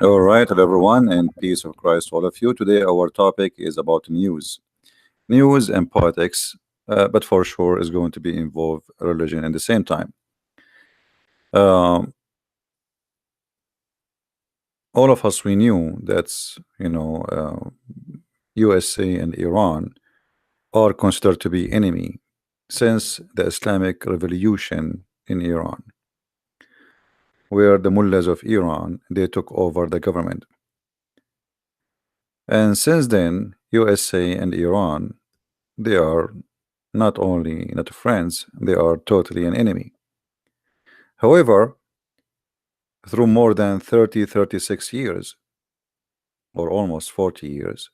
All right, hello everyone, and peace of Christ to all of you. Today, our topic is about news and politics, but for sure is going to be involve religion at the same time. Um, all of us we knew that's USA and Iran are considered to be enemy since the Islamic Revolution in Iran, where the mullahs of Iran they took over the government, and since then USA and Iran they are not only not friends, they are totally an enemy. However, through more than 30, 36 years, or almost 40 years,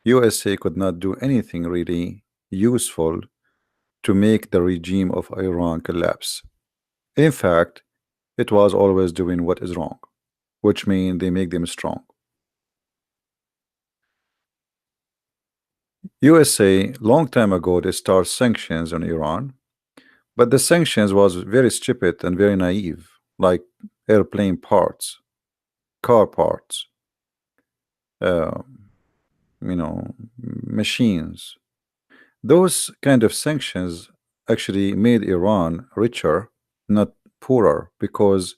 USA could not do anything really useful to make the regime of Iran collapse. In fact, it was always doing what is wrong, which means they make them strong. USA long time ago they start sanctions on Iran, but the sanctions was very stupid and very naive, like airplane parts, car parts, uh, machines. Those kind of sanctions actually made Iran richer, not poorer, because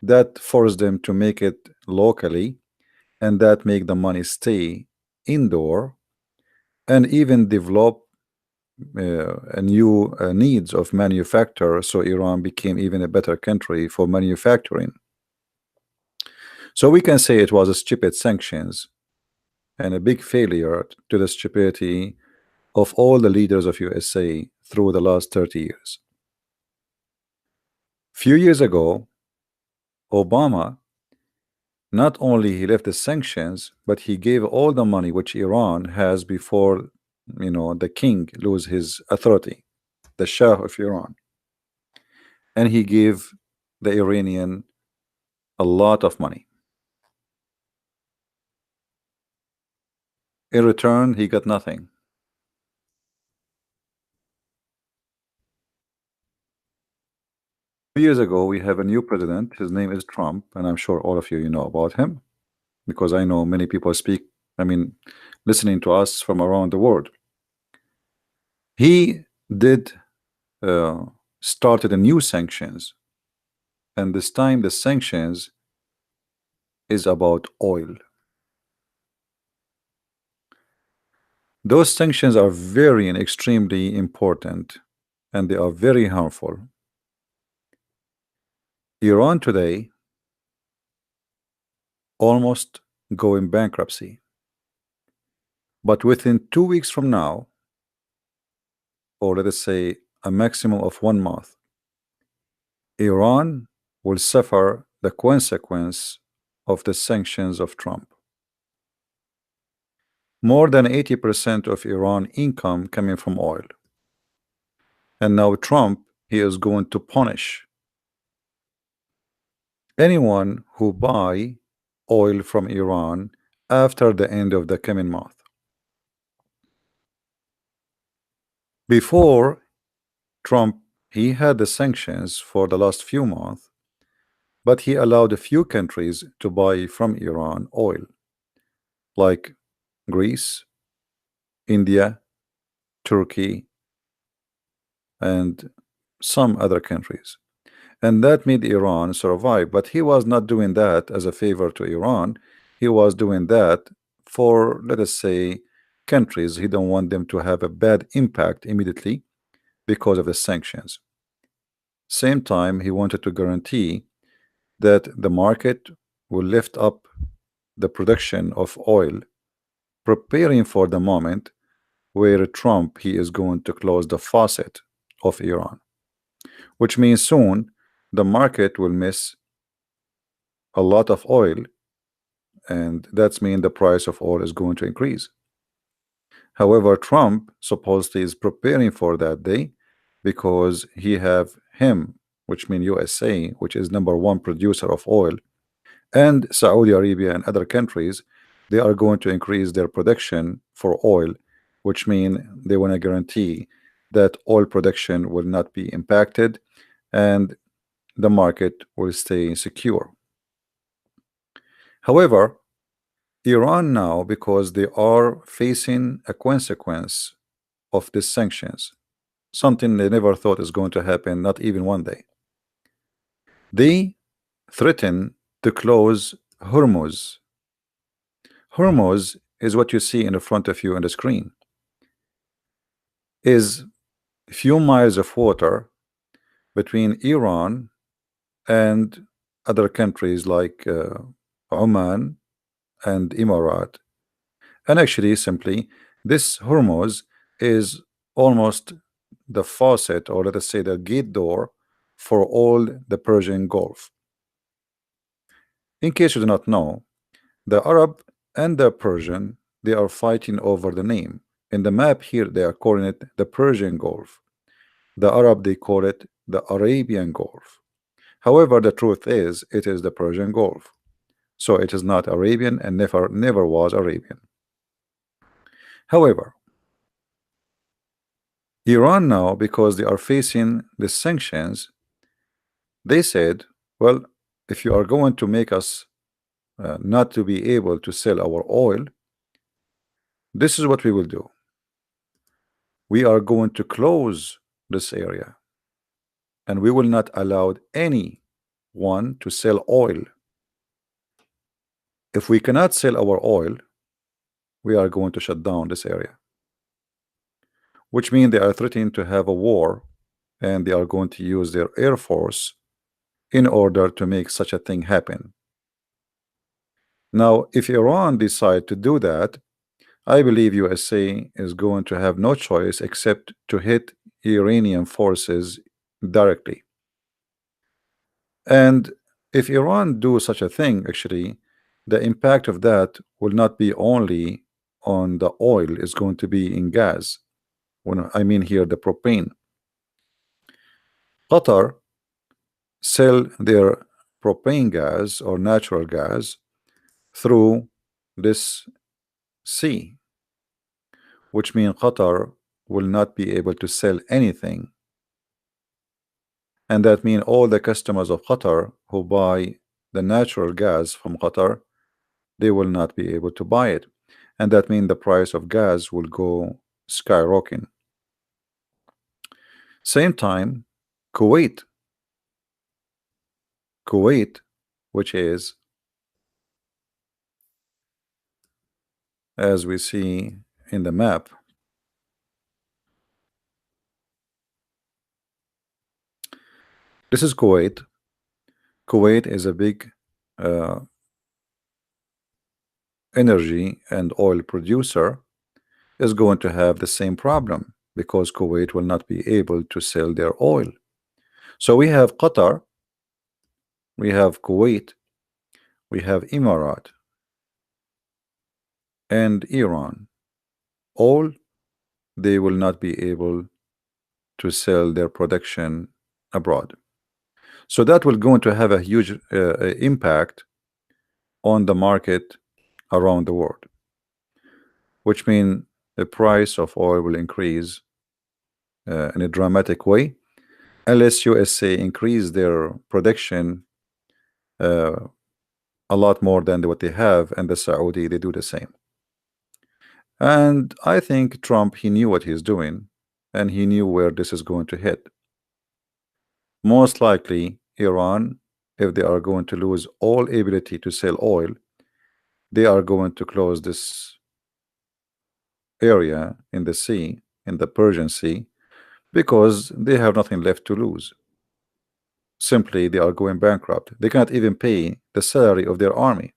that forced them to make it locally, and that make the money stay indoor and even develop a new needs of manufacture. So Iran became even a better country for manufacturing. So we can say it was a stupid sanctions and a big failure to the stupidity of all the leaders of USA through the last 30 years. Few years ago, Obama not only he left the sanctions, but he gave all the money which Iran has before the king lose his authority, the Shah of Iran, and he gave the Iranian a lot of money. In return, he got nothing. 2 years ago, we have a new president. His name is Trump, and I'm sure all of you know about him because I know many people speak. I mean, listening to us from around the world. He did uh, started a new sanctions, and this time the sanctions is about oil. Those sanctions are very and extremely important, and they are very harmful. Iran today almost going bankruptcy, but within 2 weeks from now, or let us say a maximum of 1 month, Iran will suffer the consequence of the sanctions of Trump. More than 80% of Iran income coming from oil. And now Trump, he is going to punish anyone who buy oil from Iran after the end of the coming month. Before Trump, he had the sanctions for the last few months, but he allowed a few countries to buy from Iran oil, like Greece, India, Turkey, and some other countries. And that made Iran survive. But he was not doing that as a favor to Iran. He was doing that for, let us say, countries. He don't want them to have a bad impact immediately because of the sanctions. Same time, he wanted to guarantee that the market will lift up the production of oil, preparing for the moment where Trump he is going to close the faucet of Iran, which means soon the market will miss a lot of oil, and that's mean the price of oil is going to increase. However, Trump supposedly is preparing for that day because he have him, which mean USA, which is #1 producer of oil, and Saudi Arabia and other countries, they are going to increase their production for oil, which mean they want to guarantee that oil production will not be impacted and the market will stay secure. However, Iran now, because they are facing a consequence of these sanctions, something they never thought is going to happen, not even one day. They threaten to close Hormuz. Hormuz is what you see in the front of you on the screen. Is a few miles of water between Iran and other countries like Oman and Emirat. And actually, simply, this Hormuz is almost the faucet, or let us say the gate door, for all the Persian Gulf. In case you do not know, the Arab and the Persian, they are fighting over the name. In the map here, they are calling it the Persian Gulf. The Arab, they call it the Arabian Gulf. However, the truth is, it is the Persian Gulf. So it is not Arabian and never was Arabian. However, Iran now, because they are facing the sanctions, they said, well, if you are going to make us not to be able to sell our oil, this is what we will do. We are going to close this area, and we will not allow anyone to sell oil. If we cannot sell our oil, we are going to shut down this area, which means they are threatening to have a war, and they are going to use their air force in order to make such a thing happen. Now, if Iran decide to do that, I believe USA is going to have no choice except to hit Iranian forces directly. And if Iran do such a thing, actually, the impact of that will not be only on the oil, it's going to be in gas. When I mean here the propane. Qatar sell their propane gas or natural gas through this sea, which means Qatar will not be able to sell anything. And that means all the customers of Qatar who buy the natural gas from Qatar, they will not be able to buy it. And that means the price of gas will go skyrocketing. Same time, Kuwait, which is, as we see in the map, this is Kuwait. Kuwait is a big energy and oil producer, is going to have the same problem because Kuwait will not be able to sell their oil. So we have Qatar, we have Kuwait, we have Emirat, and Iran. All they will not be able to sell their production abroad. So that will going to have a huge impact on the market around the world, which means the price of oil will increase in a dramatic way unless USA increase their production a lot more than what they have, and the Saudi they do the same. And I think Trump, he knew what he's doing, and he knew where this is going to hit. Most likely Iran, if they are going to lose all ability to sell oil, they are going to close this area in the sea, in the Persian Sea, because they have nothing left to lose. Simply they are going bankrupt. They cannot even pay the salary of their army.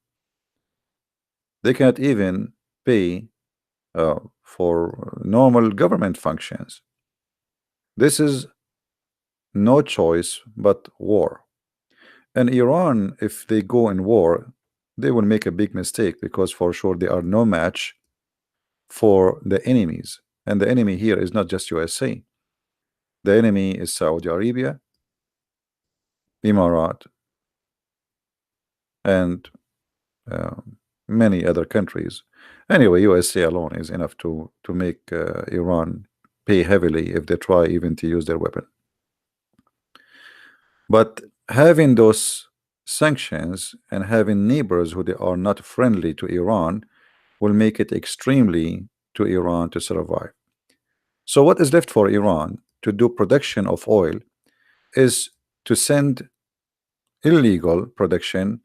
They cannot even pay for normal government functions. This is no choice but war. And Iran, if they go in war, they will make a big mistake, because for sure they are no match for the enemies. And the enemy here is not just USA. The enemy is Saudi Arabia, Emirat, and many other countries. Anyway, USA alone is enough to make Iran pay heavily if they try even to use their weapon. But having those sanctions and having neighbors who they are not friendly to Iran will make it extremely to Iran to survive. So what is left for Iran to do production of oil is to send illegal production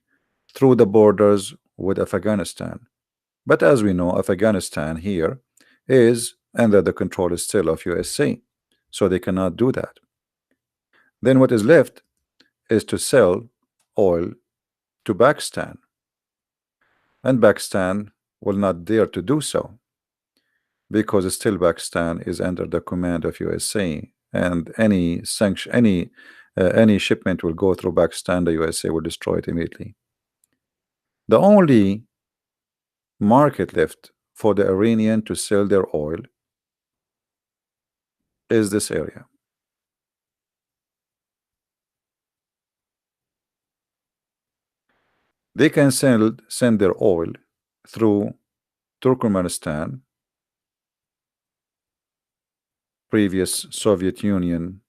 through the borders with Afghanistan. But as we know, Afghanistan here is under the control still of USA, so they cannot do that. Then what is left is to sell oil to Pakistan, and Pakistan will not dare to do so because still Pakistan is under the command of USA, and any sanction, any shipment will go through Pakistan, the USA will destroy it immediately. The only market left for the Iranian to sell their oil is this area. They can send their oil through Turkmenistan, previous Soviet Union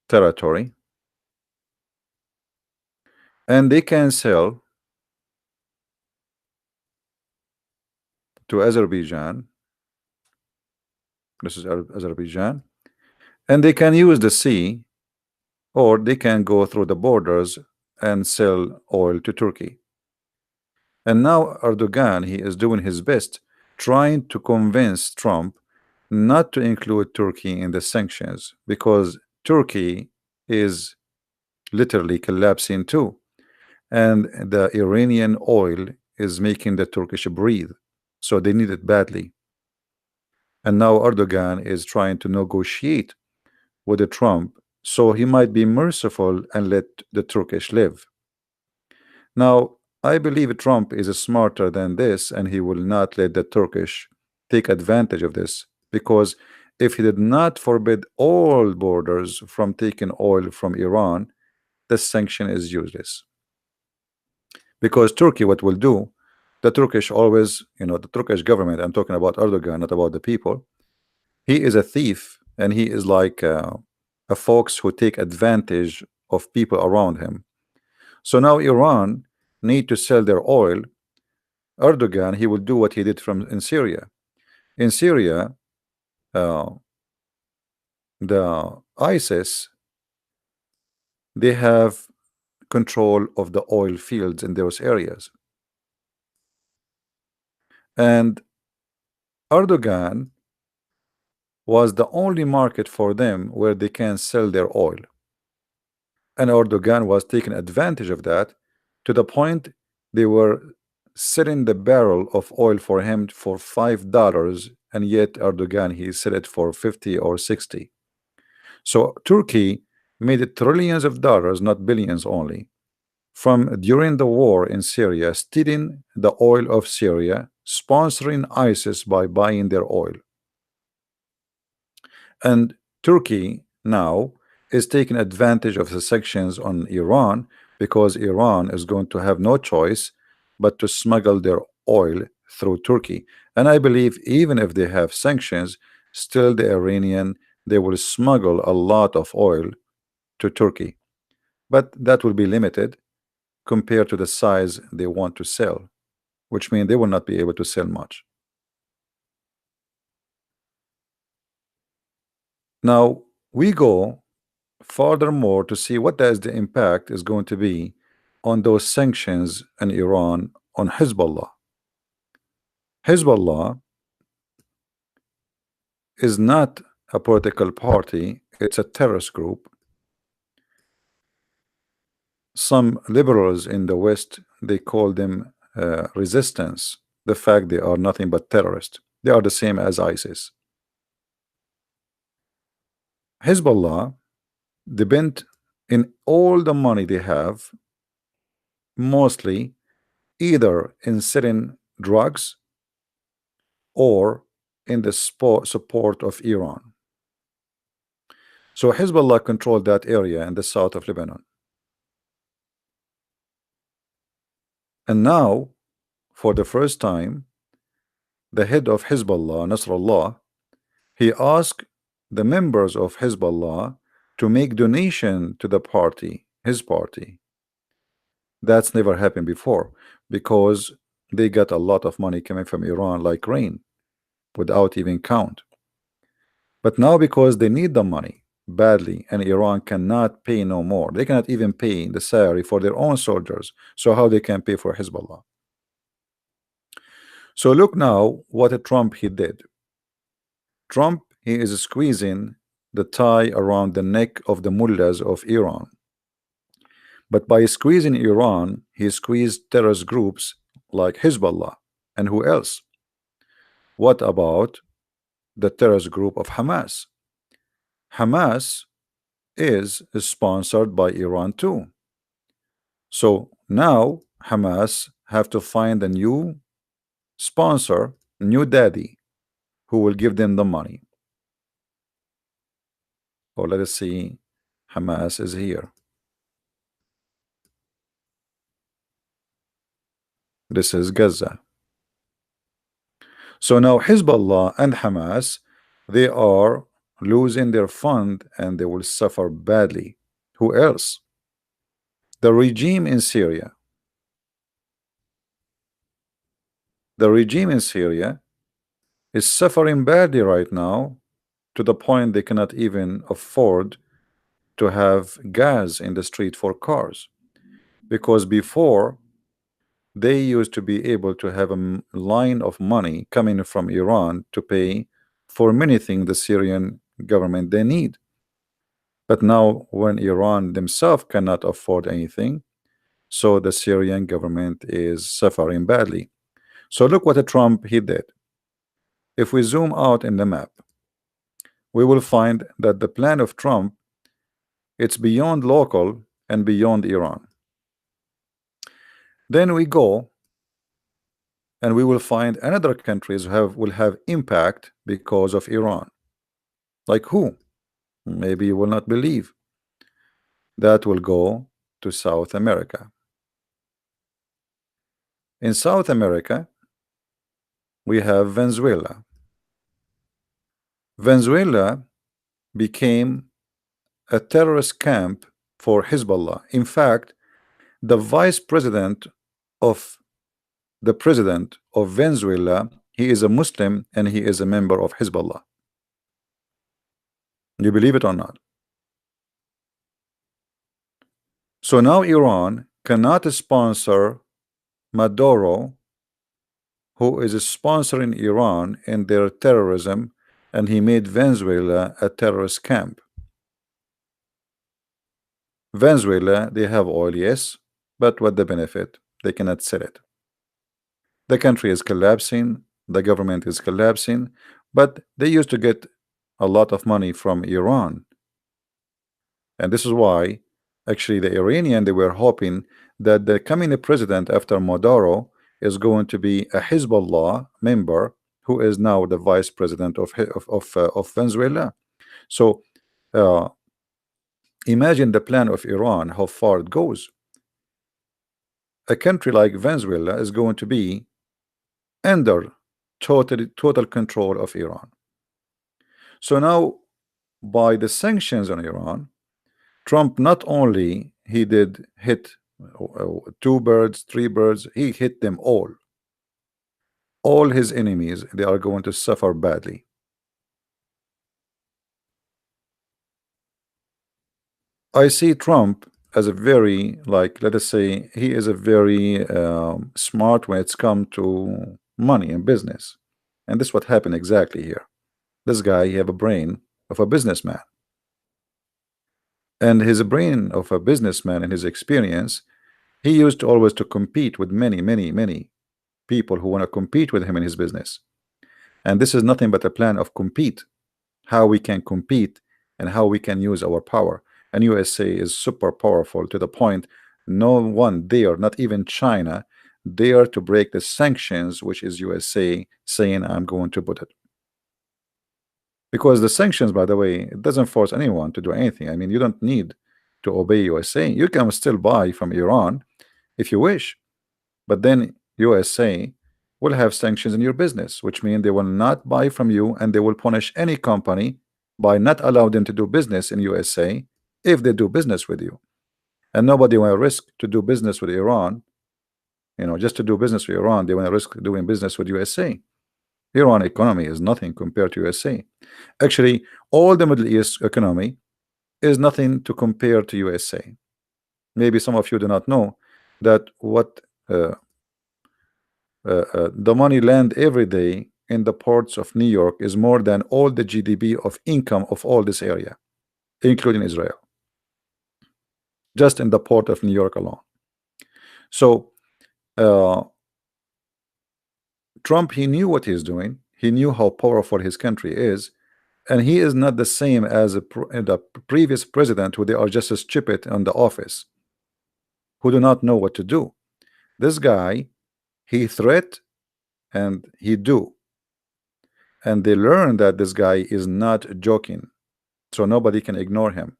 territory, and they can sell to Azerbaijan. This is Azerbaijan, and they can use the sea, or they can go through the borders and sell oil to Turkey. And now Erdogan, he is doing his best trying to convince Trump not to include Turkey in the sanctions, because Turkey is literally collapsing too, and the Iranian oil is making the Turkish breathe, so they need it badly. And now Erdogan is trying to negotiate with the Trump, so he might be merciful and let the Turkish live. Now I believe Trump is smarter than this, and he will not let the Turkish take advantage of this, because if he did not forbid all borders from taking oil from Iran, the sanction is useless. Because Turkey, what will do, the Turkish always, the Turkish government, I'm talking about Erdogan, not about the people, he is a thief, and he is like a fox who take advantage of people around him. So now Iran need to sell their oil. Erdogan, he will do what he did in Syria. In Syria, the ISIS, they have control of the oil fields in those areas, and Erdogan was the only market for them where they can sell their oil, and Erdogan was taking advantage of that to the point they were selling the barrel of oil for him for $5, and yet Erdogan, he sell it for 50 or 60. So Turkey made it trillions of dollars, not billions only, from during the war in Syria, stealing the oil of Syria, sponsoring ISIS by buying their oil. And Turkey now is taking advantage of the sanctions on Iran, because Iran is going to have no choice but to smuggle their oil through Turkey. And I believe even if they have sanctions, still the Iranian, they will smuggle a lot of oil to Turkey, but that will be limited compared to the size they want to sell, which means they will not be able to sell much. Now we go furthermore to see what does the impact is going to be on those sanctions in Iran on Hezbollah. Hezbollah is not a political party, it's a terrorist group. Some liberals in the West, they call them resistance, the fact they are nothing but terrorists. They are the same as ISIS. Hezbollah depend in all the money they have mostly either in selling drugs or in the support of Iran. So Hezbollah controlled that area in the south of Lebanon. And now, for the first time, the head of Hezbollah, Nasrallah, he asked the members of Hezbollah to make donation to the party, his party, That's never happened before because they got a lot of money coming from Iran like rain without even count. But now because they need the money badly and Iran cannot pay no more, they cannot even pay the salary for their own soldiers. So how they can pay for Hezbollah? So look now what Trump he did. Trump he is squeezing the tie around the neck of the mullahs of Iran. But by squeezing Iran, he squeezed terrorist groups like Hezbollah. And who else? What about the terrorist group of Hamas? Hamas is sponsored by Iran too. So now Hamas have to find a new sponsor, new daddy, who will give them the money. Or let us see, Hamas is here. This is Gaza. So now Hezbollah and Hamas, they are losing their fund and they will suffer badly. Who else? The regime in Syria. The regime in Syria is suffering badly right now to the point they cannot even afford to have gas in the street for cars, because before they used to be able to have a line of money coming from Iran to pay for many things the Syrian government they need. But now when Iran themselves cannot afford anything, so the Syrian government is suffering badly. So look what Trump he did. If we zoom out in the map, we will find that the plan of Trump, it's beyond local and beyond Iran. Then we go and we will find another countries will have impact because of Iran. Like who? Maybe you will not believe. That will go to South America. In South America, we have Venezuela. Venezuela became a terrorist camp for Hezbollah. In fact, the vice president of the president of Venezuela, he is a Muslim and he is a member of Hezbollah. You believe it or not? So now Iran cannot sponsor Maduro, who is sponsoring Iran in their terrorism, and he made Venezuela a terrorist camp. Venezuela, they have oil, yes, but what the benefit? They cannot sell it. The country is collapsing, the government is collapsing, but they used to get a lot of money from Iran. And this is why actually the Iranian, they were hoping that the coming president after Maduro is going to be a Hezbollah member who is now the vice president of Venezuela. So imagine the plan of Iran, how far it goes. A country like Venezuela is going to be under total control of Iran. So now by the sanctions on Iran, Trump not only he did hit two birds, three birds, he hit them all. All his enemies, they are going to suffer badly. I see Trump as a very, like, let us say, he is a very smart when it's come to money and business. And this is what happened exactly here. This guy, he have a brain of a businessman. And his brain of a businessman and his experience, he used to always to compete with many people who want to compete with him in his business. And this is nothing but a plan of compete, how we can compete and how we can use our power. And USA is super powerful to the point no one dare, not even China, dare to break the sanctions which is USA saying I'm going to put it. Because the sanctions, by the way, it doesn't force anyone to do anything. I mean, you don't need to obey USA. You can still buy from Iran if you wish, but then USA will have sanctions in your business, which means they will not buy from you, and they will punish any company by not allowing them to do business in USA if they do business with you. and nobody want to risk to do business with Iran. Just to do business with Iran, they want to risk doing business with USA. Iran economy is nothing compared to USA. Actually, all the Middle East economy is nothing to compare to USA. Maybe some of you do not know that what the money land every day in the ports of New York is more than all the GDP of income of all this area, including Israel, just in the port of New York alone. So Trump, he knew what he's doing. He knew how powerful his country is, and he is not the same as the previous president, who they are just as stupid in the office, who do not know what to do. This guy, he threat and he do, and they learn that this guy is not joking, so nobody can ignore him.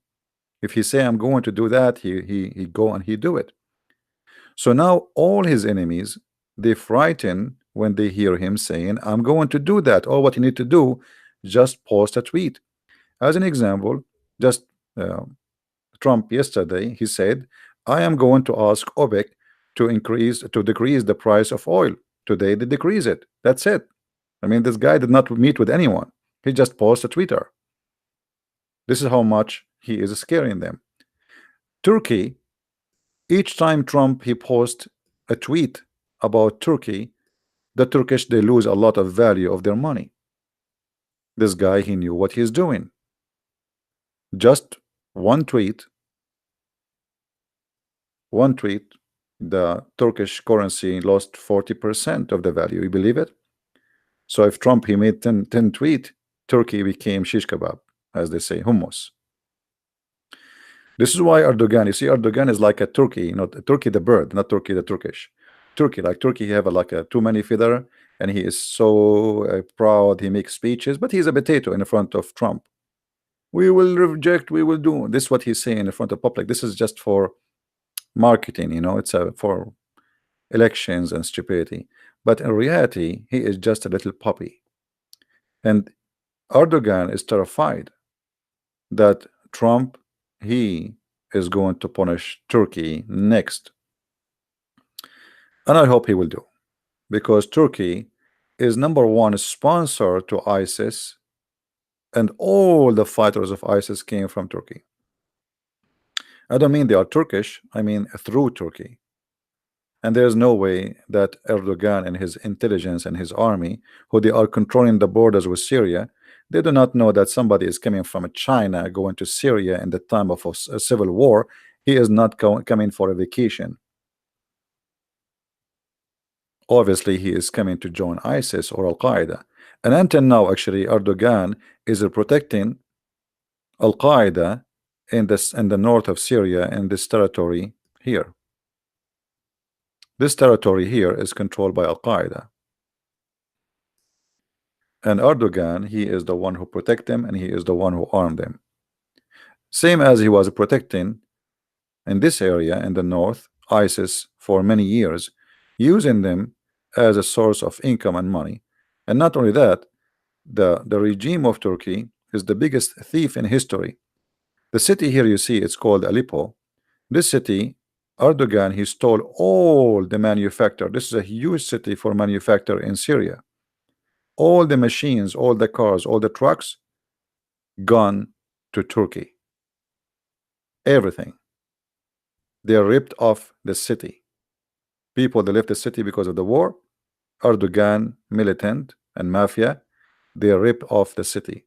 If he say I'm going to do that, he go and he do it. So now all his enemies, they frighten when they hear him saying I'm going to do that. All what you need to do, just post a tweet. As an example, just Trump yesterday, he said, I am going to ask OPEC to decrease the price of oil. Today they decrease it. That's it. I mean, this guy did not meet with anyone. He just posted a Twitter. This is how much he is scaring them. Turkey, each time Trump he posts a tweet about Turkey, the Turkish, they lose a lot of value of their money. This guy, he knew what he's doing. Just one tweet, the Turkish currency lost 40% of the value. You believe it? So if Trump he made 10 tweet, Turkey became shish kebab, as they say, hummus. This is why Erdogan, you see, Erdogan is like a turkey, not Turkey the bird, not Turkey the Turkish. Turkey, like Turkey, he have like a too many feather, and he is so proud. He makes speeches, but he's a potato in front of Trump. We will reject, we will do this. What he's saying in front of public. This is just for marketing, it's for elections and stupidity. But in reality, he is just a little puppy. And Erdogan is terrified that Trump, he is going to punish Turkey next. And I hope he will do, because Turkey is #1 sponsor to ISIS, and all the fighters of ISIS came from Turkey. I don't mean they are Turkish, I mean through Turkey. And there's no way that Erdogan and his intelligence and his army, who they are controlling the borders with Syria, they do not know that somebody is coming from China going to Syria in the time of a civil war. He is not coming for a vacation. Obviously, he is coming to join ISIS or Al-Qaeda. And until now, actually, Erdogan is protecting Al-Qaeda in the north of Syria, in this territory here. This territory here is controlled by Al-Qaeda. And Erdogan, he is the one who protect them, and he is the one who armed them. Same as he was protecting in this area in the north, ISIS for many years, using them as a source of income and money. And not only that, the regime of Turkey is the biggest thief in history. The city here you see, it's called Aleppo. This city, Erdogan, he stole all the manufacture. This is a huge city for manufacture in Syria. All the machines, all the cars, all the trucks gone to Turkey. Everything. They ripped off the city. People that left the city because of the war, Erdogan, militant and mafia, they ripped off the city.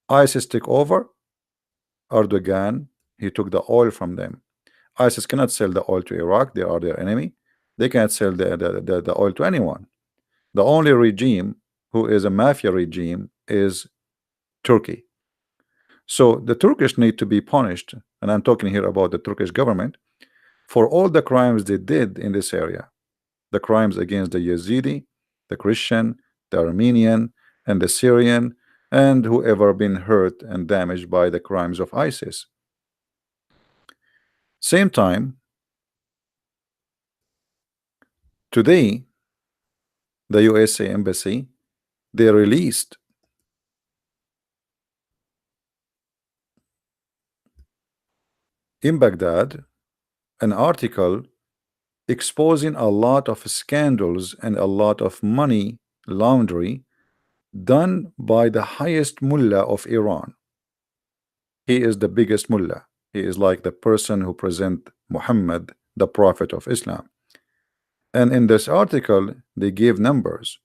ISIS took over. Erdogan, he took the oil from them. ISIS cannot sell the oil to Iraq. They are their enemy. They cannot sell the oil to anyone. The only regime who is a mafia regime is Turkey. So the Turkish need to be punished, and I'm talking here about the Turkish government, for all the crimes they did in this area. The crimes against the Yazidi, the Christian, the Armenian, and the Syrian, and whoever been hurt and damaged by the crimes of ISIS. Same time, today, the USA embassy, they released in Baghdad an article exposing a lot of scandals and a lot of money laundering done by the highest mullah of Iran. He is the biggest mullah. He is like the person who present Muhammad, the prophet of Islam. And in this article, they give numbers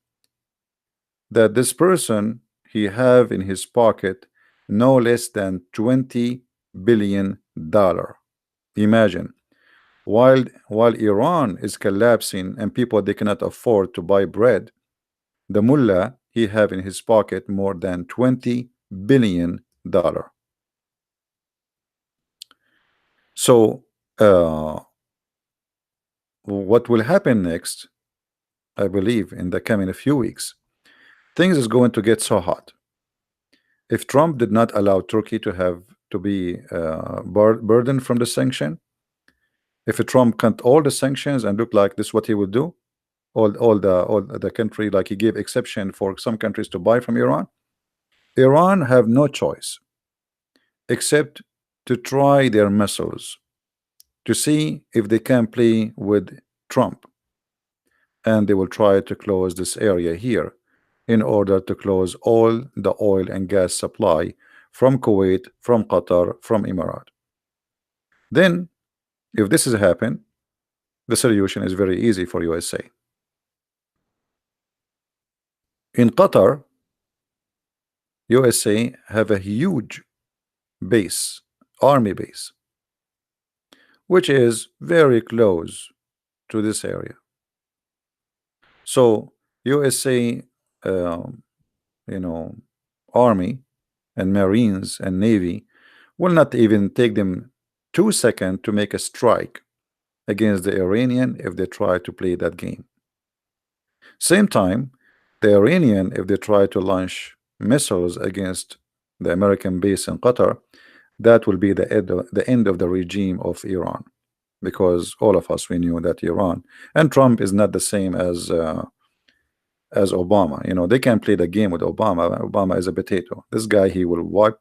that this person, he have in his pocket no less than $20 billion. Imagine, while Iran is collapsing and people they cannot afford to buy bread, the mullah he have in his pocket more than $20 billion. So what will happen next, I believe in the coming few weeks, things is going to get so hot. If Trump did not allow Turkey to be burdened from the sanction, if Trump cut all the sanctions and look like this, what he would do, all the country, like he gave exception for some countries to buy from Iran have no choice except to try their muscles to see if they can play with Trump, and they will try to close this area here in order to close all the oil and gas supply from Kuwait, from Qatar, from Emirat. Then if this has happened, the solution is very easy for USA. In Qatar, USA have a huge base, army base, which is very close to this area. So USA army and marines and navy will not even take them 2 seconds to make a strike against the Iranian if they try to play that game. Same time, the Iranian, if they try to launch missiles against the American base in Qatar, that will be the end of the regime of Iran, because all of us, we knew that Iran and Trump is not the same as Obama. They can play the game with Obama. Obama is a potato. This guy, he will wipe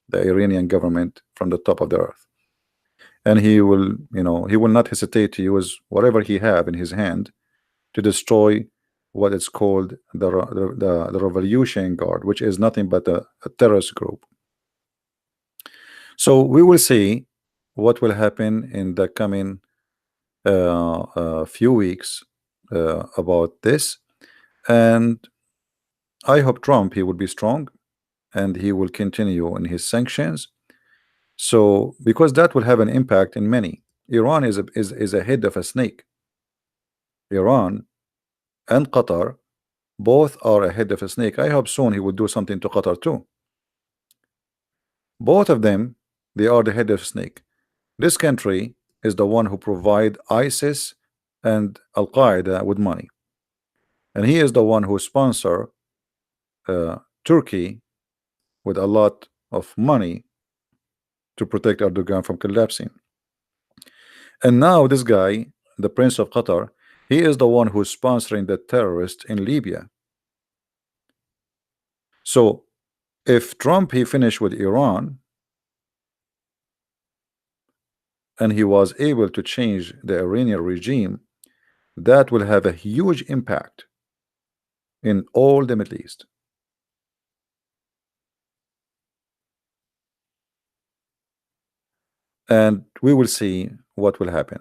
the Iranian government from the top of the earth, and he will not hesitate to use whatever he have in his hand to destroy what is called the Revolution Guard, which is nothing but a terrorist group. So we will see what will happen in the coming few weeks about this, and I hope Trump, he will be strong and he will continue in his sanctions. So because that will have an impact in many. Iran is a head of a snake. Iran and Qatar both are a head of a snake. I hope soon he will do something to Qatar too. Both of them, they are the head of snake. This country is the one who provide ISIS and Al-Qaeda with money, and he is the one who sponsor Turkey with a lot of money to protect Erdogan from collapsing. And now this guy, the Prince of Qatar, he is the one who's sponsoring the terrorists in Libya. So if Trump, he finished with Iran and he was able to change the Iranian regime, that will have a huge impact in all the Middle East. And we will see what will happen.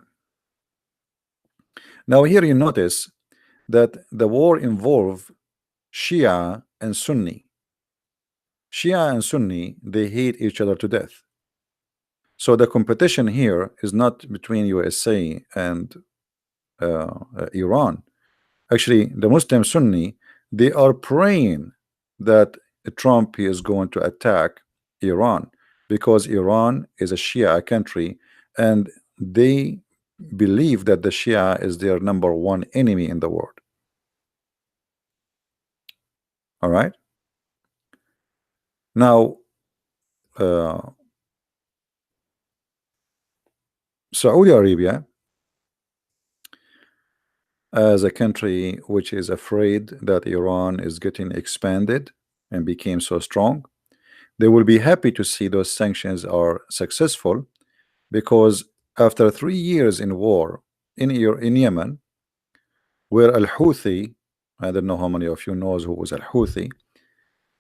Now here you notice that the war involved Shia and Sunni. Shia and Sunni, they hate each other to death. So the competition here is not between USA and Iran. Actually, the Muslim Sunni, they are praying that Trump is going to attack Iran, because Iran is a Shia country and they believe that the Shia is their #1 enemy in the world. All right. Now Saudi Arabia, as a country which is afraid that Iran is getting expanded and became so strong, they will be happy to see those sanctions are successful, because after 3 years in war in Yemen, where Al-Houthi, I don't know how many of you knows who was Al-Houthi.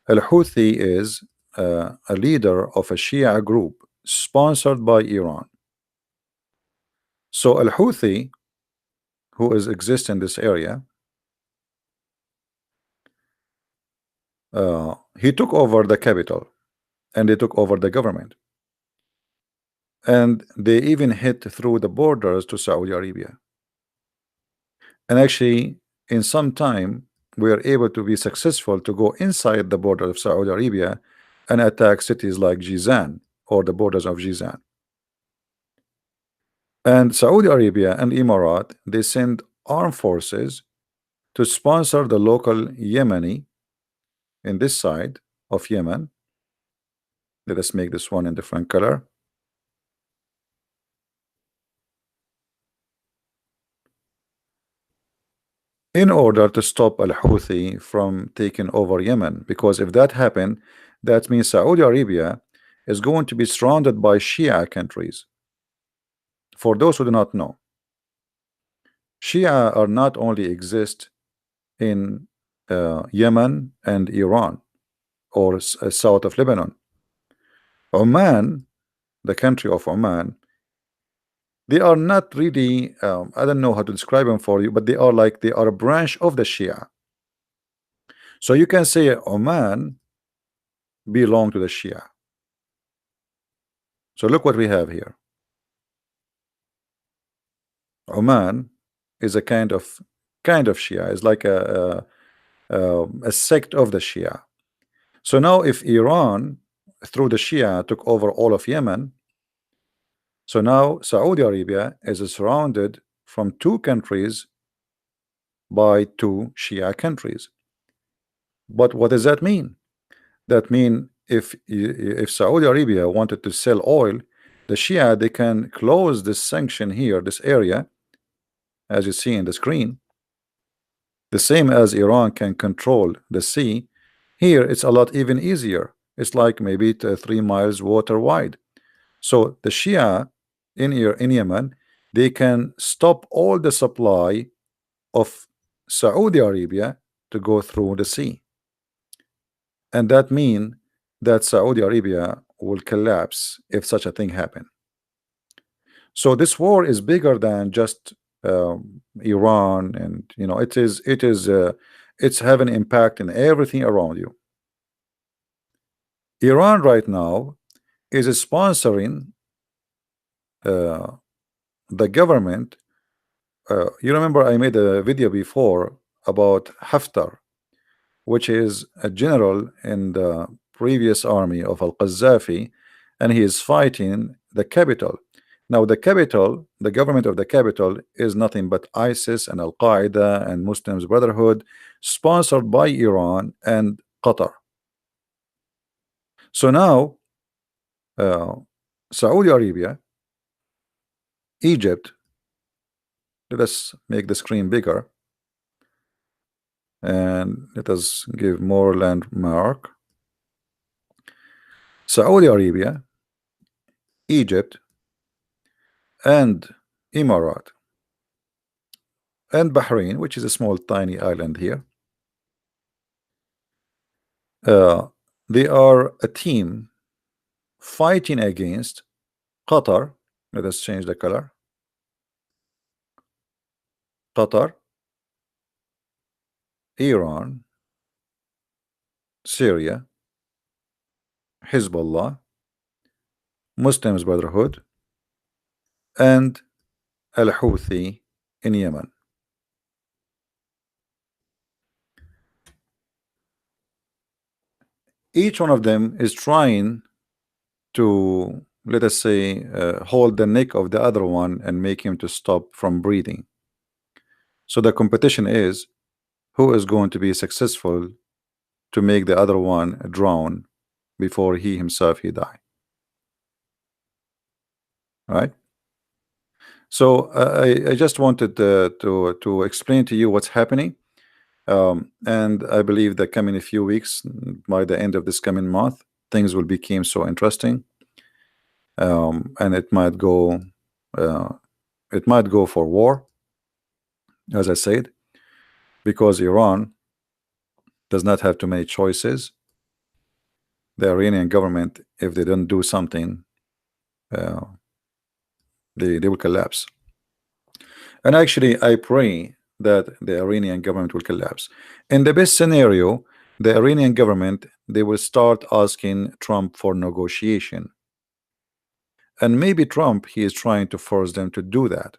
Al-Houthi is a leader of a Shia group sponsored by Iran. So Al-Houthi, who exists in this area, he took over the capital and they took over the government, and they even hit through the borders to Saudi Arabia. And actually, in some time, we are able to be successful to go inside the border of Saudi Arabia and attack cities like Jizan or the borders of Jizan. And Saudi Arabia and Emirat, they send armed forces to sponsor the local Yemeni in this side of Yemen. Let us make this one in different color. In order to stop Al-Houthi from taking over Yemen, because if that happened, that means Saudi Arabia is going to be surrounded by Shia countries. For those who do not know, Shia are not only exist in Yemen and Iran or south of Lebanon. Oman, the country of Oman, they are not really, I don't know how to describe them for you, but they are a branch of the Shia. So you can say Oman belong to the Shia. So look what we have here. Oman is a kind of Shia, is like a sect of the Shia. So now if Iran through the Shia took over all of Yemen, so now Saudi Arabia is surrounded from two countries by two Shia countries. But what does that mean? That mean if Saudi Arabia wanted to sell oil, the Shia, they can close this sanction here, this area, as you see in the screen. The same as Iran can control the sea, here it's a lot even easier. It's like maybe 3 miles water wide. So the Shia in Yemen, they can stop all the supply of Saudi Arabia to go through the sea, and that mean that Saudi Arabia will collapse if such a thing happen. So this war is bigger than just Iran, and you know it's having impact in everything around you. Iran right now is sponsoring the government. You remember I made a video before about Haftar, which is a general in the previous army of Al-Qaddafi, and he is fighting the capital. Now the capital, the government of the capital is nothing but ISIS and Al-Qaeda and Muslims Brotherhood, sponsored by Iran and Qatar. So now Saudi Arabia, Egypt, let us make the screen bigger and let us give more landmark. Saudi Arabia, Egypt, and Emirat, and Bahrain, which is a small tiny island here, they are a team fighting against Qatar. Let us change the color. Qatar, Iran, Syria, Hezbollah, Muslims Brotherhood, and Al-Houthi in Yemen. Each one of them is trying to, let us say, hold the neck of the other one and make him to stop from breathing. So the competition is who is going to be successful to make the other one drown before he himself die. Right? So I just wanted to explain to you what's happening, and I believe that coming a few weeks, by the end of this coming month, things will become so interesting, and it might go uh, it might go for war, as I said, because Iran does not have too many choices. The Iranian government, if they don't do something, uh, they will collapse. And actually, I pray that the Iranian government will collapse. In the best scenario, the Iranian government, they will start asking Trump for negotiation. And maybe Trump, he is trying to force them to do that.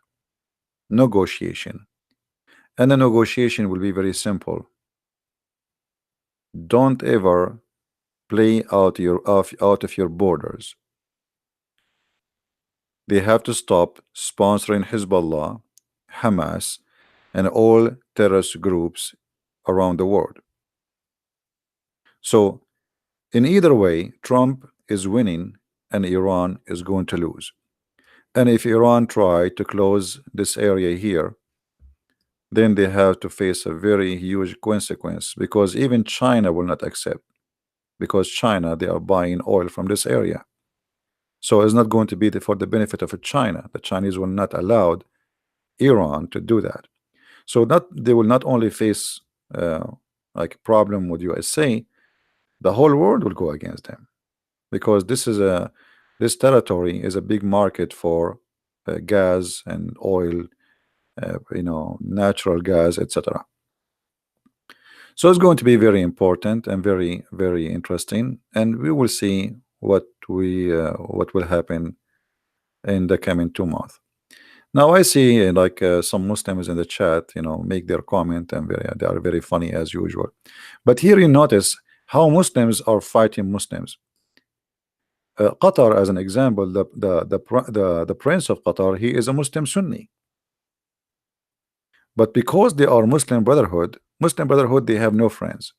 Negotiation. And the negotiation will be very simple. Don't ever play out of your borders. They have to stop sponsoring Hezbollah, Hamas, and all terrorist groups around the world. So in either way, Trump is winning and Iran is going to lose. And if Iran try to close this area here, then they have to face a very huge consequence, because even China will not accept, because China, they are buying oil from this area. So it's not going to be for the benefit of China. The Chinese will not allow Iran to do that. So that they will not only face like a problem with USA, the whole world will go against them, because this territory is a big market for gas and oil, natural gas, etc. So it's going to be very important and very, very interesting, and we will see what will happen in the coming 2 months. Now I see some Muslims in the chat, make their comment, and they are very funny as usual. But here you notice how Muslims are fighting Muslims. Qatar, as an example, the prince of Qatar, he is a Muslim Sunni. But because they are Muslim Brotherhood, they have no friends.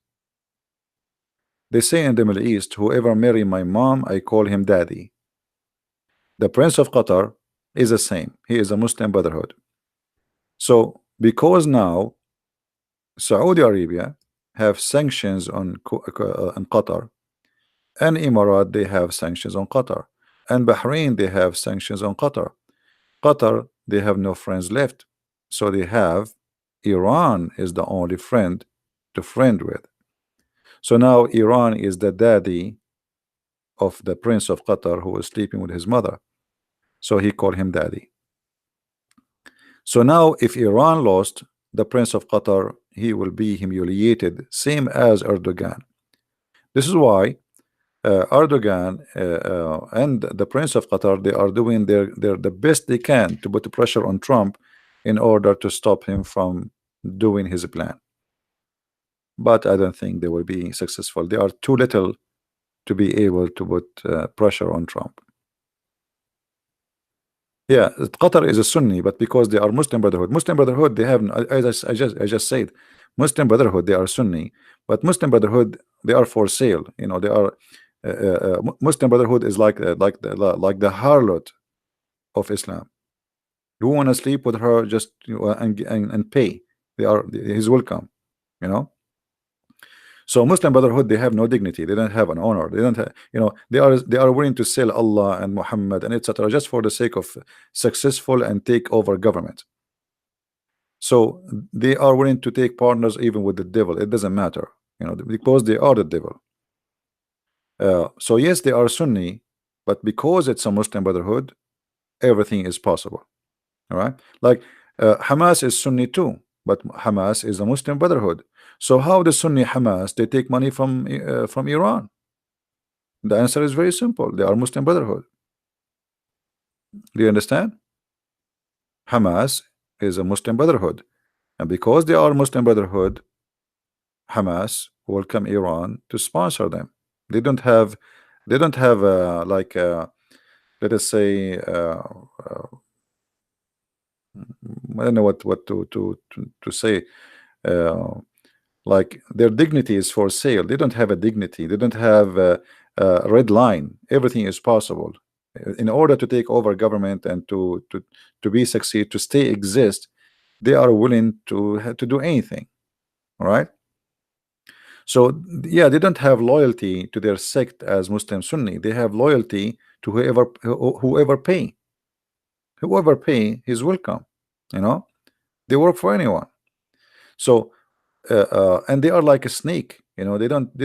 They say in the Middle East, whoever marry my mom, I call him daddy. The prince of Qatar is the same. He is a Muslim Brotherhood. So because now Saudi Arabia have sanctions on Qatar, and Emirat, they have sanctions on Qatar, and Bahrain, they have sanctions on Qatar. Qatar, they have no friends left, so they have Iran is the only friend to friend with. So now Iran is the daddy of the prince of Qatar who is sleeping with his mother, so he called him daddy. So now if Iran lost, the prince of Qatar, he will be humiliated, same as Erdogan. This is why Erdogan and the prince of Qatar, they are doing the best they can to put pressure on Trump in order to stop him from doing his plan. But I don't think they will be successful. They are too little to be able to put pressure on Trump. Yeah, Qatar is a Sunni, but because they are Muslim Brotherhood, they have, as I just said, Muslim Brotherhood, they are Sunni, but Muslim Brotherhood, they are for sale. They are Muslim Brotherhood is like the harlot of Islam. You want to sleep with her, just and pay. He's welcome. So Muslim Brotherhood, they have no dignity. They don't have an honor. They don't have, they are willing to sell Allah and Muhammad and etc. just for the sake of successful and take over government. So they are willing to take partners even with the devil. It doesn't matter, because they are the devil. So yes, they are Sunni, but because it's a Muslim Brotherhood, everything is possible. All right, like Hamas is Sunni too, but Hamas is a Muslim Brotherhood. So how the Sunni Hamas, they take money from Iran? The answer is very simple. They are Muslim Brotherhood. Do you understand? Hamas is a Muslim Brotherhood, and because they are Muslim Brotherhood, Hamas welcome Iran to sponsor them. They don't have like let us say I don't know what to say. Like their dignity is for sale. They don't have a dignity. They don't have a red line. Everything is possible. In order to take over government and to be succeed, to stay exist, they are willing to do anything. All right. So yeah, they don't have loyalty to their sect as Muslim Sunni. They have loyalty to whoever pay. Whoever pay, he's welcome. You know, they work for anyone. So and they are like a snake. You know, they don't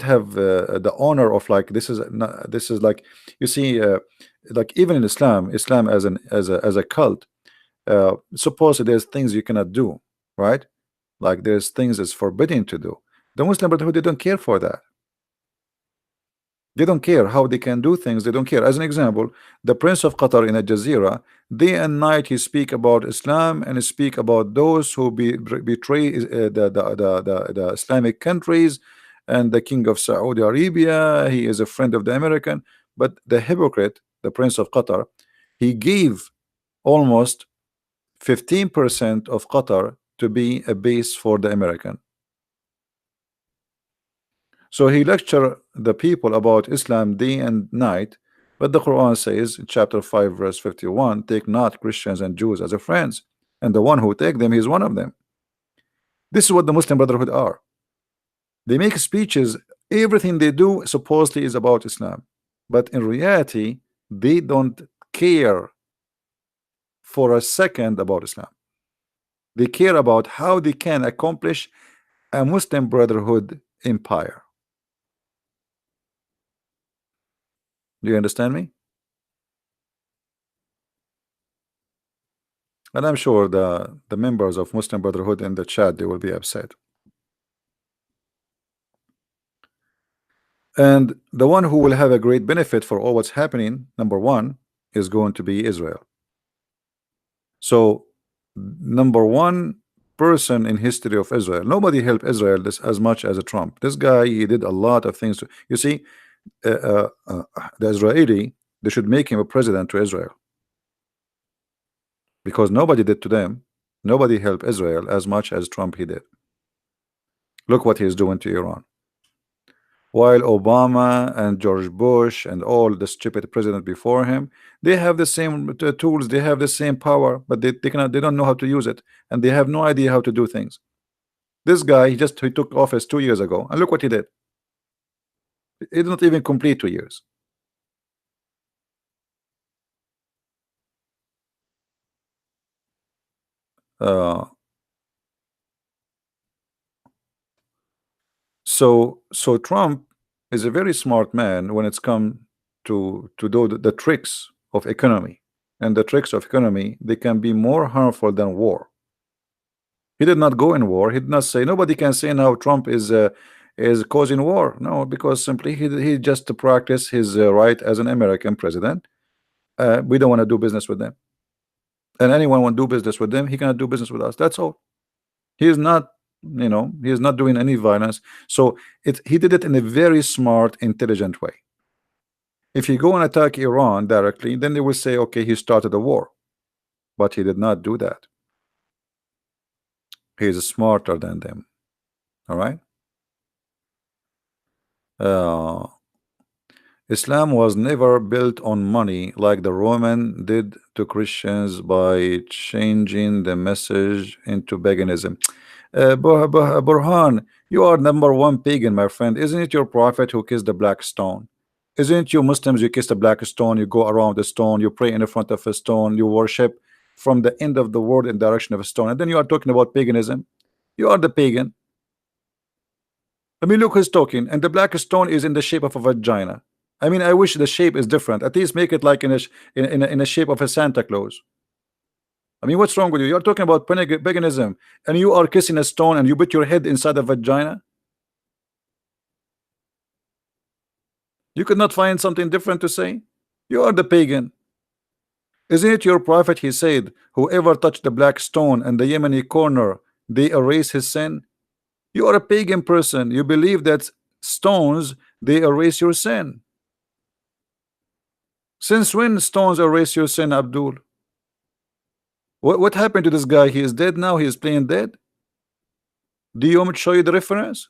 have the honor of like this is not, this is like you see like even in Islam as an as a cult, suppose there's things you cannot do, right? Like there's things that's forbidden to do. The Muslim Brotherhood, they don't care for that. They don't care how they can do things. They don't care. As an example, the Prince of Qatar in Al Jazeera, day and night he speak about Islam and speak about those who betray the Islamic countries and the King of Saudi Arabia. He is a friend of the American, but the hypocrite, the Prince of Qatar, he gave almost 15% of Qatar to be a base for the American. So he lecture the people about Islam day and night, but the Quran says in chapter 5 verse 51, take not Christians and Jews as a friends, and the one who take them, he is one of them. This is what the Muslim Brotherhood are. They make speeches, everything they do supposedly is about Islam, but in reality they don't care for a second about Islam. They care about how they can accomplish a Muslim Brotherhood empire. Do you understand me? And I'm sure the members of Muslim Brotherhood in the chat, they will be upset. And the one who will have a great benefit for all what's happening, number one, is going to be Israel. So number one person in history of Israel, nobody helped Israel this as much as a Trump. This guy, he did a lot of things. You see, the Israeli, they should make him a president to Israel, because nobody did to them. Nobody helped Israel as much as Trump he did. Look what he's doing to Iran. While Obama and George Bush and all the stupid president before him, they have the same tools, they have the same power, but they don't know how to use it, and they have no idea how to do things. This guy, he took office 2 years ago, and look what he did. He did not even complete 2 years. So Trump is a very smart man when it's come to do the tricks of economy, and the tricks of economy, they can be more harmful than war. He did not go in war. He did not say, nobody can say now Trump is causing war. No, because simply he just to practice his right as an American president. We don't want to do business with them, and anyone want to do business with them, he cannot do business with us. That's all. He is not, you know, he is not doing any violence. So he did it in a very smart, intelligent way. If you go and attack Iran directly, then they will say, okay, he started a war, but he did not do that. He is smarter than them. All right. Islam was never built on money like the Roman did to Christians by changing the message into paganism. Burhan, you are number one pagan, my friend. Isn't it your prophet who kissed the black stone? Isn't it you Muslims, you kiss the black stone, you go around the stone, you pray in the front of a stone, you worship from the end of the world in direction of a stone, and then you are talking about paganism? You are the pagan. I mean, look who's talking, and the black stone is in the shape of a vagina. I mean, I wish the shape is different. At least make it like in a shape of a Santa Claus. I mean, what's wrong with you? You're talking about paganism, and you are kissing a stone, and you put your head inside a vagina. You could not find something different to say? You are the pagan. Isn't it your prophet? He said, whoever touched the black stone and the Yemeni corner, they erase his sin. You are a pagan person. You believe that stones, they erase your sin. Since when stones erase your sin, Abdul? What happened to this guy? He is dead now. He is playing dead. Do you want me to show you the reference?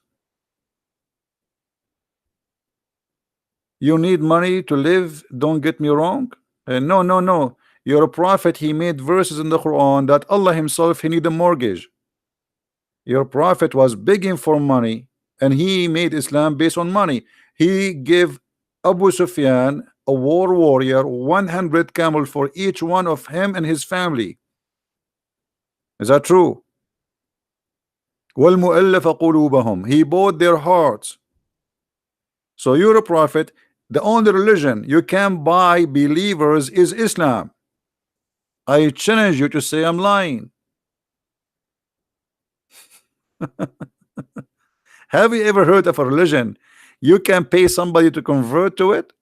You need money to live, don't get me wrong. No. You're a prophet. He made verses in the Quran that Allah himself, he need a mortgage. Your prophet was begging for money, and he made Islam based on money. He gave Abu Sufyan a war warrior, 100 camel for each one of him and his family. Is that true? وَالْمُؤَلَّفَ قُلُوبَهُم, he bought their hearts. So you're a prophet. The only religion you can buy believers is Islam. I challenge you to say I'm lying. Have you ever heard of a religion you can pay somebody to convert to it?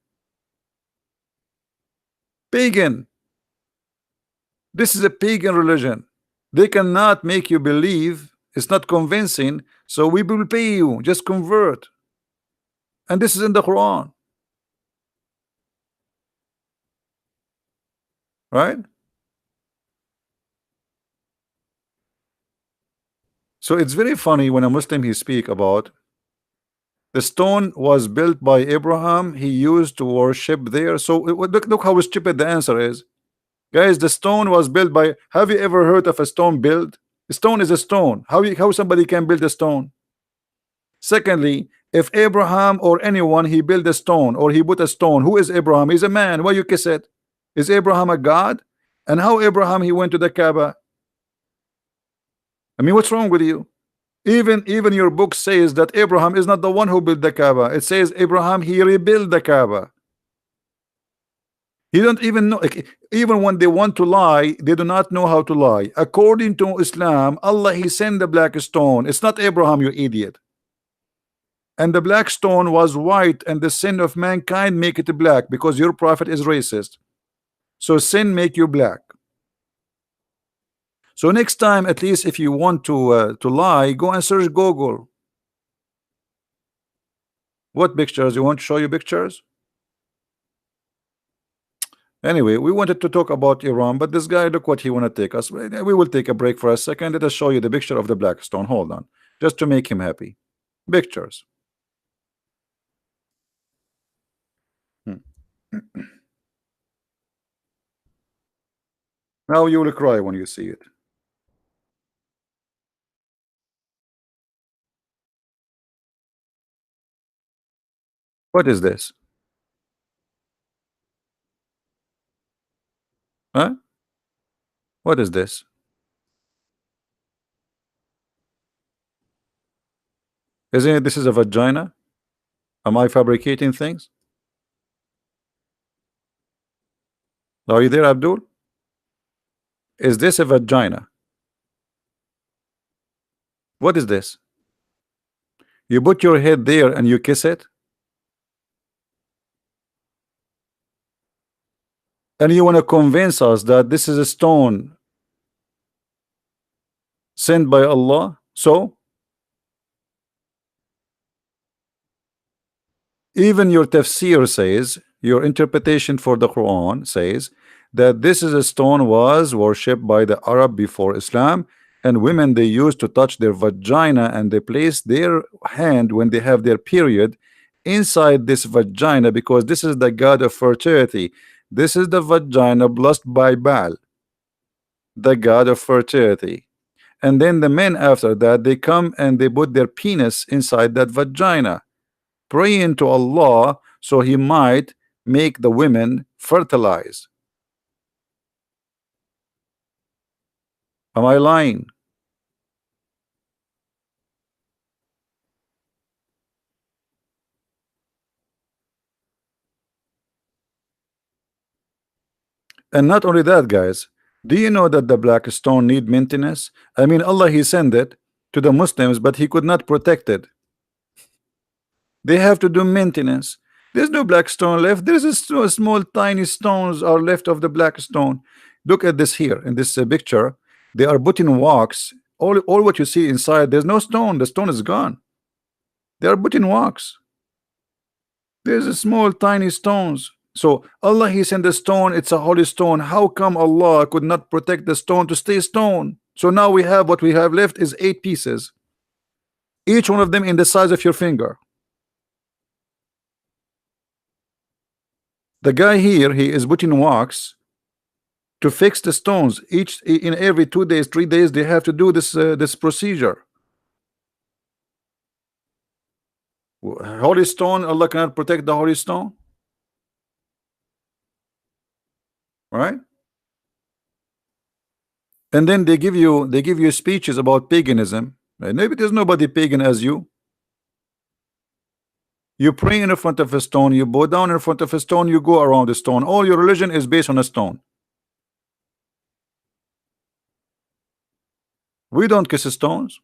Pagan. This is a pagan religion. They cannot make you believe. It's not convincing, so we will pay you. Just convert. And this is in the Quran. Right? So it's very funny when a Muslim he speak about the stone was built by Abraham. He used to worship there. So look how stupid the answer is. Guys, the stone was built by, have you ever heard of a stone built? A stone is a stone. How somebody can build a stone? Secondly, if Abraham or anyone he built a stone or he put a stone, who is Abraham? He's a man. Why you kiss it? Is Abraham a god? And how Abraham he went to the Kaaba? I mean, what's wrong with you? Even your book says that Abraham is not the one who built the Kaaba. It says Abraham he rebuilt the Kaaba. You don't even know. Even when they want to lie, they do not know how to lie. According to Islam, Allah he sent the black stone. It's not Abraham, you idiot. And the black stone was white, and the sin of mankind make it black because your prophet is racist. So sin make you black. So next time, at least if you want to lie, go and search Google. What pictures? You want to show you pictures? Anyway, we wanted to talk about Iran, but this guy, look what he want to take us. We will take a break for a second. Let us show you the picture of the black stone. Hold on, just to make him happy. Pictures. Now you will cry when you see it. What is this? Huh? What is this? Isn't it this is a vagina? Am I fabricating things? Are you there, Abdul? Is this a vagina? What is this? You put your head there and you kiss it? And you want to convince us that this is a stone sent by Allah? So even your tafsir says, your interpretation for the Quran says that this is a stone was worshipped by the Arab before Islam, and women they used to touch their vagina and they place their hand when they have their period inside this vagina because this is the god of fertility. This is the vagina blessed by Baal, the god of fertility. And then the men after that they come and they put their penis inside that vagina, praying to Allah so he might make the women fertilize. Am I lying? And not only that, guys, do you know that the black stone need maintenance? I mean, Allah he sent it to the Muslims, but he could not protect it. They have to do maintenance. There's no black stone left. There's a small tiny stones are left of the black stone. Look at this here in this picture. They are putting wax. All what you see inside, there's no stone. The stone is gone. They are putting wax. There's a small tiny stones. So Allah he sent the stone. It's a holy stone. How come Allah could not protect the stone to stay stone? So now we have what we have left is 8 pieces, each one of them in the size of your finger. The guy here, he is putting wax to fix the stones. Each in every 2 days, 3 days, they have to do this this procedure. Holy stone, Allah cannot protect the holy stone. right? And then they give you speeches about paganism. And maybe there's nobody pagan as you. You pray in front of a stone, you bow down in front of a stone, you go around a stone. All your religion is based on a stone. We don't kiss stones,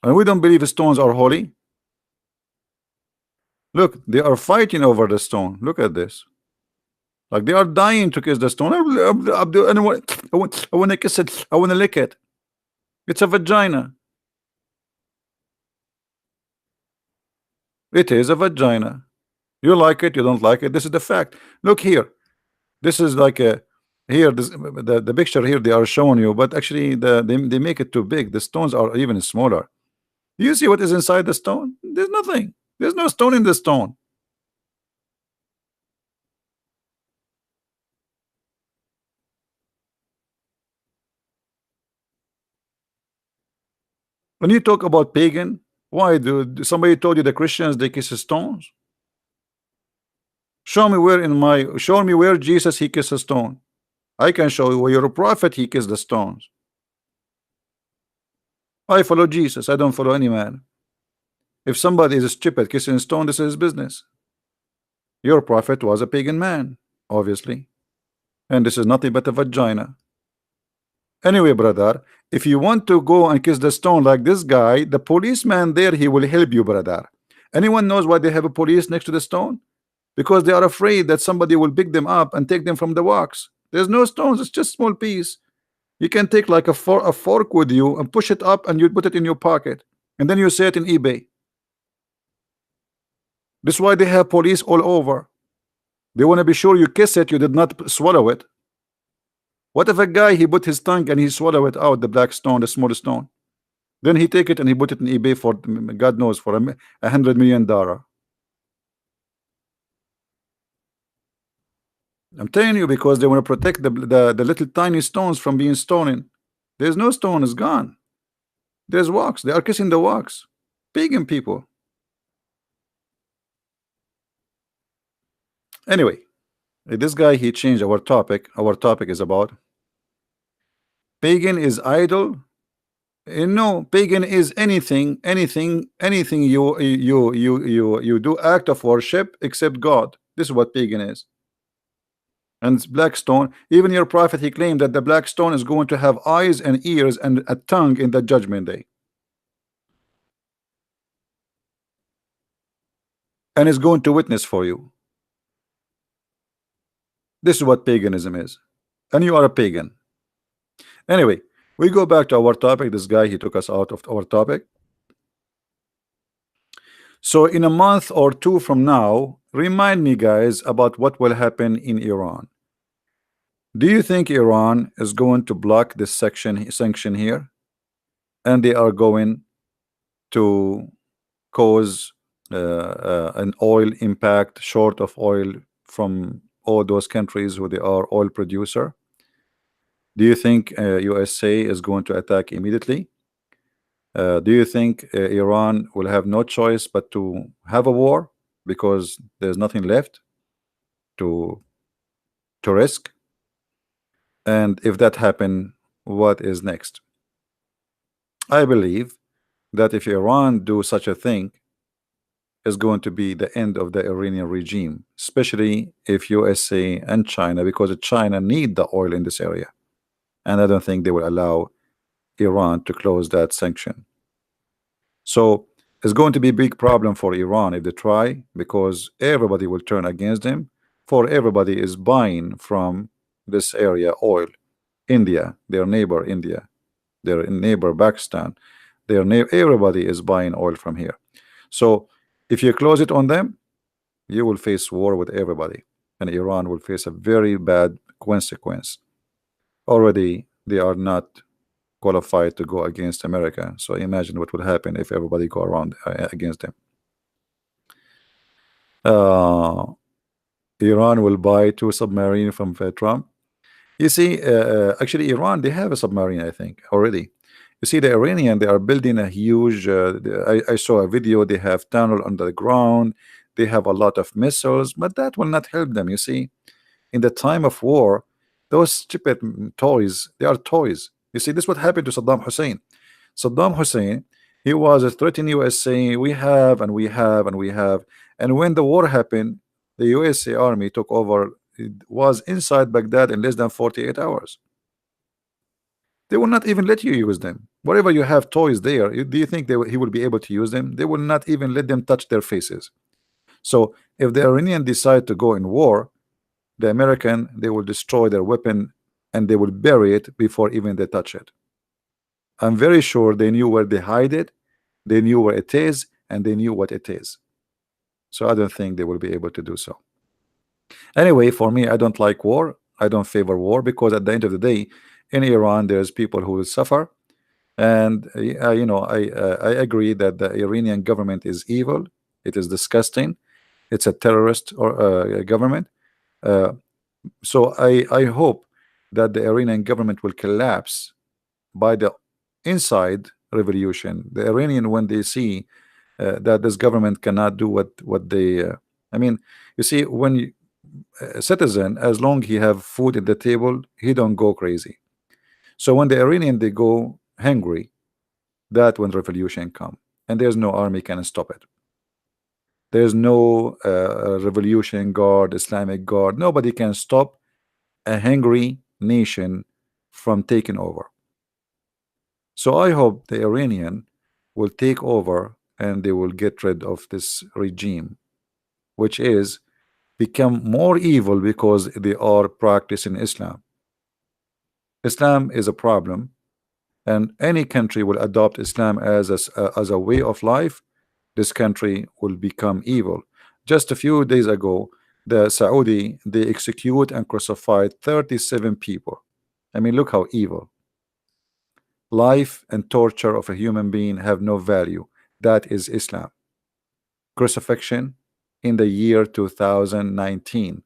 and we don't believe stones are holy. Look, they are fighting over the stone. Look at this. Like they are dying to kiss the stone. I want to kiss it. I want to lick it. It's a vagina. It is a vagina. You like it, you don't like it. This is the fact. Look here. This is like a here. The picture here they are showing you, but actually they make it too big. The stones are even smaller. You see what is inside the stone? There's nothing. There's no stone in the stone. When you talk about pagan, why do somebody told you the Christians they kiss stones? Show me where Jesus he kissed a stone. I can show you where your prophet he kissed the stones. I follow Jesus. I don't follow any man. If somebody is stupid kissing a stone, this is his business. Your prophet was a pagan man, obviously, and this is nothing but a vagina. Anyway, brother, if you want to go and kiss the stone like this guy, the policeman there, he will help you, brother. Anyone knows why they have a police next to the stone? Because they are afraid that somebody will pick them up and take them from the walks. There's no stones, it's just small piece. You can take like a fork with you and push it up and you put it in your pocket and then you say it in eBay. This is why they have police all over. They want to be sure you kiss it, you did not swallow it. What if a guy he put his tongue and he swallow it out, the black stone, the small stone, then he take it and he put it in eBay for God knows for $100 million. I'm telling you, because they want to protect the little tiny stones from being stolen. There's no stone, it's gone. There's wax. They are kissing the wax. Pagan people. Anyway, this guy he changed our topic. Our topic is about pagan is idol. No, pagan is anything you do act of worship except God. This is what pagan is. And it's black stone. Even your prophet he claimed that the black stone is going to have eyes and ears and a tongue in the judgment day, and is going to witness for you. This is what paganism is, and you are a pagan. Anyway, we go back to our topic. This guy he took us out of our topic. So in a month or two from now, remind me guys about what will happen in Iran. Do you think Iran is going to block this sanction here, and they are going to cause an oil impact short of oil from all those countries who they are oil producer? Do you think USA is going to attack immediately? Do you think Iran will have no choice but to have a war because there's nothing left to risk? And if that happen, what is next? I believe that if Iran do such a thing, is going to be the end of the Iranian regime, especially if USA and China, because China need the oil in this area, and I don't think they will allow Iran to close that sanction. So it's going to be a big problem for Iran if they try, because everybody will turn against them. For everybody is buying from this area oil. India, their neighbor India, their neighbor Pakistan, everybody is buying oil from here. So if you close it on them, you will face war with everybody, and Iran will face a very bad consequence. Already they are not qualified to go against America, so imagine what would happen if everybody go around against them. Iran will buy 2 submarines from Trump. You see, actually Iran, they have a submarine, I think, already. You see, the Iranian, they are building a huge I saw a video, they have tunnel under the ground, they have a lot of missiles, but that will not help them. You see, in the time of war, those stupid toys, they are toys. You see, this is what happened to Saddam Hussein. Saddam Hussein, he was threatening US, saying we have and we have and we have. And when the war happened, the USA army took over. It was inside Baghdad in less than 48 hours. They will not even let you use them. Wherever you have toys there, do you think he will be able to use them? They will not even let them touch their faces. So if the Iranian decide to go in war, the American, they will destroy their weapon and they will bury it before even they touch it. I'm very sure they knew where they hide it, they knew where it is, and they knew what it is. So I don't think they will be able to do so. Anyway, for me, I don't like war. I don't favor war, because at the end of the day, in Iran, there's people who will suffer. And you know, I agree that the Iranian government is evil. It is disgusting. It's a terrorist or government. So I hope that the Iranian government will collapse by the inside revolution. The Iranian, when they see that this government cannot do what they I mean, you see, when you, a citizen, as long he have food at the table, he don't go crazy. So when the Iranian, they go hungry, that when revolution come, and there's no army can stop it. There's no revolution guard, Islamic guard. Nobody can stop a hungry nation from taking over. So I hope the Iranian will take over and they will get rid of this regime, which is become more evil because they are practicing Islam. Islam is a problem, and any country will adopt Islam as a way of life. This country will become evil. Just a few days ago, the Saudi, they execute and crucified 37 people. I mean, look how evil. Life and torture of a human being have no value. That is Islam. Crucifixion in the year 2019.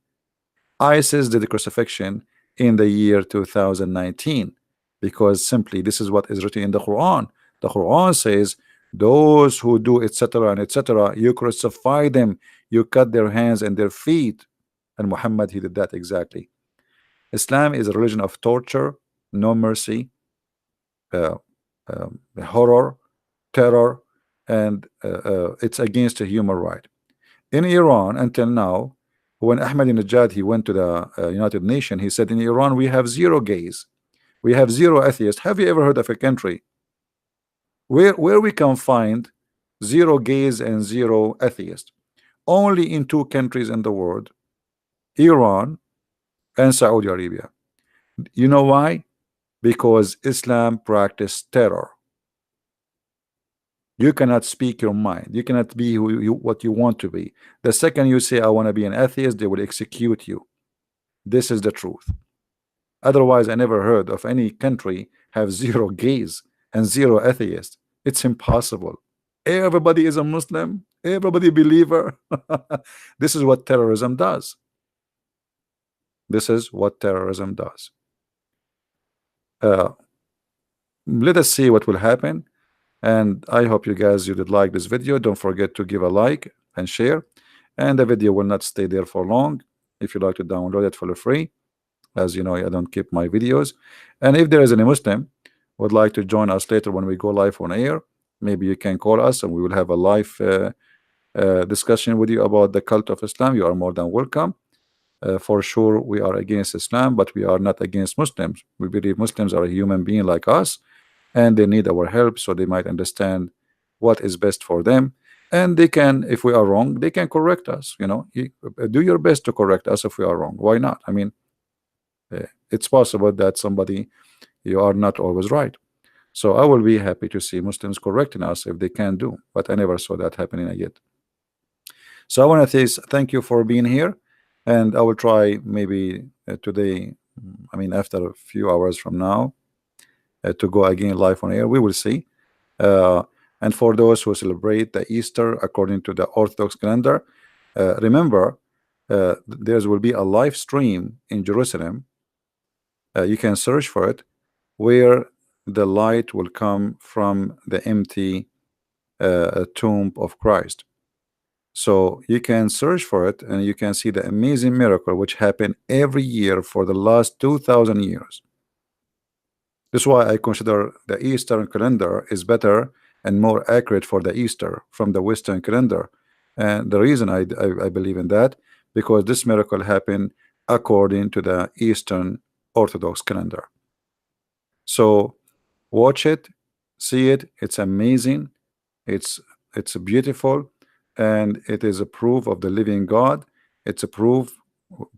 ISIS did the crucifixion in the year 2019, because simply this is what is written in the Quran. The Quran says, those who do etc. and etc., you crucify them, you cut their hands and their feet. And Muhammad, he did that exactly. Islam is a religion of torture, no mercy, horror, terror, and it's against a human right. In Iran, until now, when Ahmadinejad, he went to the United Nations, he said, in Iran we have 0 gays, we have 0 atheists. Have you ever heard of a country where we can find 0 gays and 0 atheists? Only in 2 countries in the world, Iran and Saudi Arabia. You know why? Because Islam practiced terror. You cannot speak your mind. You cannot be what you want to be. The second you say, I want to be an atheist, they will execute you. This is the truth. Otherwise, I never heard of any country have 0 gays and 0 atheists. It's impossible. Everybody is a Muslim. Everybody believer. This is what terrorism does. This is what terrorism does. Let us see what will happen. And I hope you guys, you did like this video. Don't forget to give a like and share. And the video will not stay there for long. If you like to download it for free, as you know, I don't keep my videos. And if there is any Muslim would like to join us later when we go live on air, maybe you can call us and we will have a live discussion with you about the cult of Islam. You are more than welcome. For sure, we are against Islam, but we are not against Muslims. We believe Muslims are a human being like us, and they need our help so they might understand what is best for them. And they can, if we are wrong, they can correct us. You know, do your best to correct us if we are wrong. Why not? I mean, it's possible that somebody, you are not always right. So I will be happy to see Muslims correcting us if they can do, but I never saw that happening yet. So I want to say thank you for being here, and I will try maybe today, I mean after a few hours from now, to go again live on air. We will see. And for those who celebrate the Easter according to the Orthodox calendar, remember there will be a live stream in Jerusalem. You can search for it, where the light will come from the empty tomb of Christ. So you can search for it and you can see the amazing miracle which happened every year for the last 2000 years. This is why I consider the Eastern calendar is better and more accurate for the Easter from the Western calendar. And the reason I believe in that, because this miracle happened according to the Eastern Orthodox calendar. So watch it, see it. It's amazing. It's beautiful, and it is a proof of the living God. It's a proof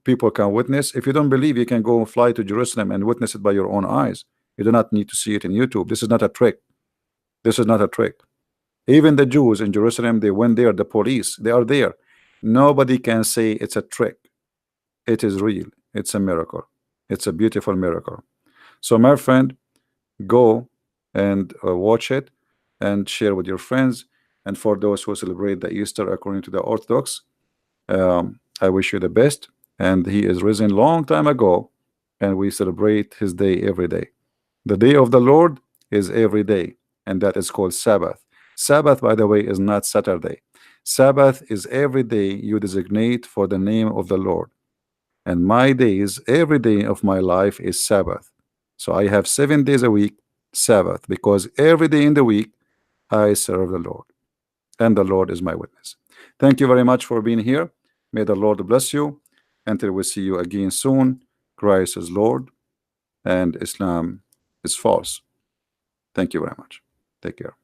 people can witness. If you don't believe, you can go fly to Jerusalem and witness it by your own eyes. You do not need to see it in YouTube. This is not a trick. This is not a trick. Even the Jews in Jerusalem, they went there, the police, they are there. Nobody can say it's a trick. It is real. It's a miracle. It's a beautiful miracle. So my friend, go and watch it and share with your friends. And for those who celebrate the Easter according to the Orthodox, I wish you the best. And he is risen long time ago, and we celebrate his day every day. The day of the Lord is every day, and that is called Sabbath. Sabbath, by the way, is not Saturday. Sabbath is every day you designate for the name of the Lord. And my days, every day of my life is Sabbath. So I have 7 days a week, Sabbath, because every day in the week I serve the Lord, and the Lord is my witness. Thank you very much for being here. May the Lord bless you. Until we see you again soon, Christ is Lord and Islam is false. Thank you very much. Take care.